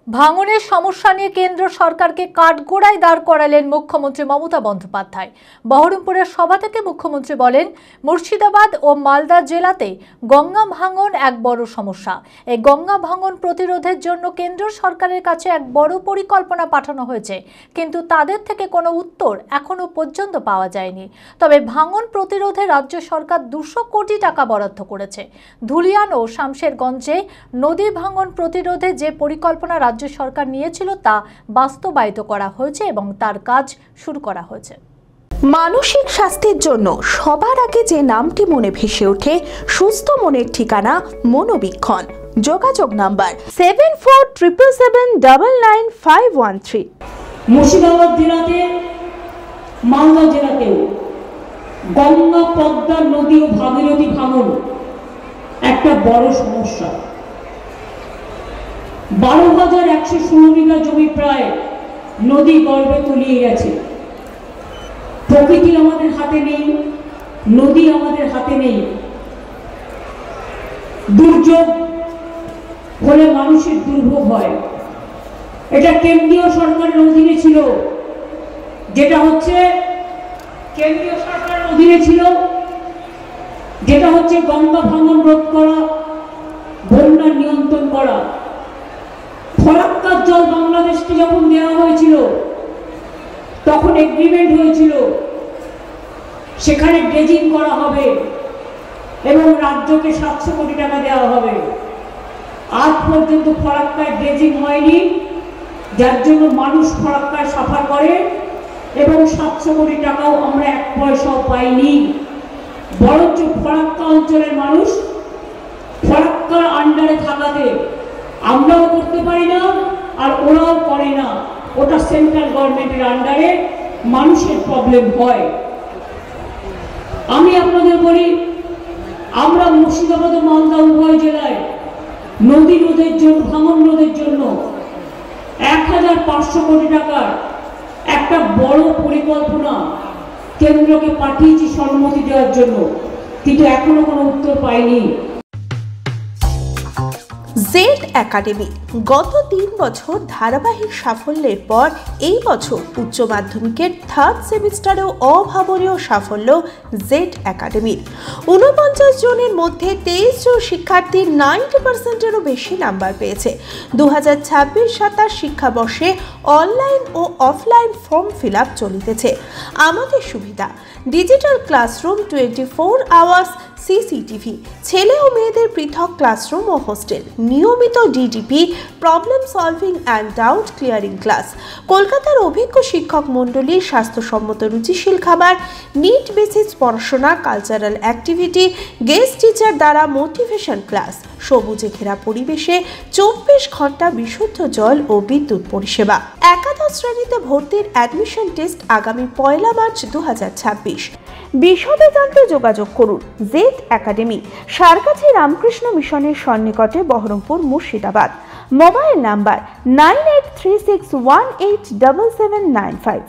ভাঙনের সমস্যা নিয়ে কেন্দ্র সরকারকে কাঠগড়ায় দাঁড় করালেন মুখ্যমন্ত্রী মমতা বন্দ্যোপাধ্যায়। বহরমপুরের সভা থেকে মুখ্যমন্ত্রী বলেন, মুর্শিদাবাদ ও মালদা জেলাতে গঙ্গা ভাঙন এক বড় সমস্যা। এই গঙ্গা ভাঙন প্রতিরোধের জন্য কেন্দ্র সরকারের কাছে এক বড় পরিকল্পনা পাঠানো হয়েছে, কিন্তু তাদের থেকে কোনো উত্তর এখনো পর্যন্ত পাওয়া যায়নি। তবে ভাঙন প্রতিরোধে রাজ্য সরকার 200 কোটি টাকা বরাদ্দ করেছে। ধুলিয়ান ও শামশেরগঞ্জে নদী ভাঙন প্রতিরোধে যে পরিকল্পনা রাজ্য সরকার নিয়েছিল তা বাস্তবায়িত করা হয়েছে এবং তার কাজ শুরু করা হয়েছে। মানসিক স্বাস্থ্যের জন্য সবার আগে যে নামটি মনে ভেসে ওঠে, সুস্থ মনের ঠিকানা মনোবীক্ষণ। যোগাযোগ নাম্বার 7477799513। মুর্শিদাবাদ জেলাতে, মালদা জেলাতেও গঙ্গা, পদ্মা নদী ও ভাগীরথী ভাঙন একটা বড় সমস্যা। 12,116 বিঘা জমি প্রায় নদী গর্ভে তলিয়ে গেছে। প্রকৃতি আমাদের হাতে নেই, নদী আমাদের হাতে নেই। দুর্যোগ হলে মানুষের দুর্ভোগ হয়। এটা কেন্দ্রীয় সরকারের অধীনে ছিল, যেটা হচ্ছে কেন্দ্রীয় সরকারের অধীনে ছিল, যেটা হচ্ছে গঙ্গা ভাঙন রোধ করা, বন্যা নিয়ন্ত্রণ করা। ফরাক্কার জল বাংলাদেশকে যখন দেওয়া হয়েছিল তখন এগ্রিমেন্ট হয়েছিল সেখানে ড্রেজিং করা হবে এবং রাজ্যকে 700 কোটি টাকা দেওয়া হবে। আজ পর্যন্ত ফরাক্কায় ড্রেজিং হয়নি, যার জন্য মানুষ ফরাক্কায় সাফার করে এবং 700 কোটি টাকাও আমরা 1 পয়সাও পাইনি। বরঞ্চ ফরাক্কা অঞ্চলের মানুষ ফরাক্কার আন্ডারে থাকাতে আমরাও করতে পারি না আর ওরাও করে না। ওটা সেন্ট্রাল গভর্নমেন্টের আন্ডারে, মানুষের প্রবলেম হয়। আমি আপনাদের বলি, আমরা মুর্শিদাবাদ ও মালদা উভয় জেলায় নদী রোধের জন্য, ভাঙন রোধের জন্য 1500 কোটি টাকার একটা বড় পরিকল্পনা কেন্দ্রকে পাঠিয়েছি সম্মতি দেওয়ার জন্য, কিন্তু এখনো কোনো উত্তর পাইনি। জেড একাডেমি গত 3 বছর ধারাবাহিক সাফল্যের পর এই বছর উচ্চ মাধ্যমিকের 3rd সেমিস্টারেও অভাবনীয় সাফল্য জেড একাডেমির। 49 জনের মধ্যে 23 জন শিক্ষার্থী 90%-এরও বেশি নাম্বার পেয়েছে। 2026-27 শিক্ষাবর্ষে অনলাইন ও অফলাইন ফর্ম ফিল আপ চলিতেছে। আমাদের সুবিধা: ডিজিটাল ক্লাসরুম, 24 আওয়ার্স সিসিটিভি, ছেলে ও মেয়েদের পৃথক ক্লাসরুম ও হোস্টেল, নিয়মিত DDP, problem solving and doubt clearing class, কলকাতার অভিজ্ঞ শিক্ষক মণ্ডলীর স্বাস্থ্যসম্মত রুচিশীল খাবার, নিট বেসিস পড়াশোনা, কালচারাল অ্যাক্টিভিটি, গেস্ট টিচার দ্বারা মোটিভেশন ক্লাস, সবুজে ঘেরা পরিবেশে 24 ঘন্টা বিশুদ্ধ জল ও বিদ্যুৎ পরিষেবা। একাদশ শ্রেণীতে ভর্তির অ্যাডমিশন টেস্ট আগামী 1 মার্চ 2026। বিশদে জানতে যোগাযোগ করুন জেড একাডেমি, সারকাছি রামকৃষ্ণ মিশনের সন্নিকটে, বহরমপুর, মুর্শিদাবাদ। Mobile number 9836187795।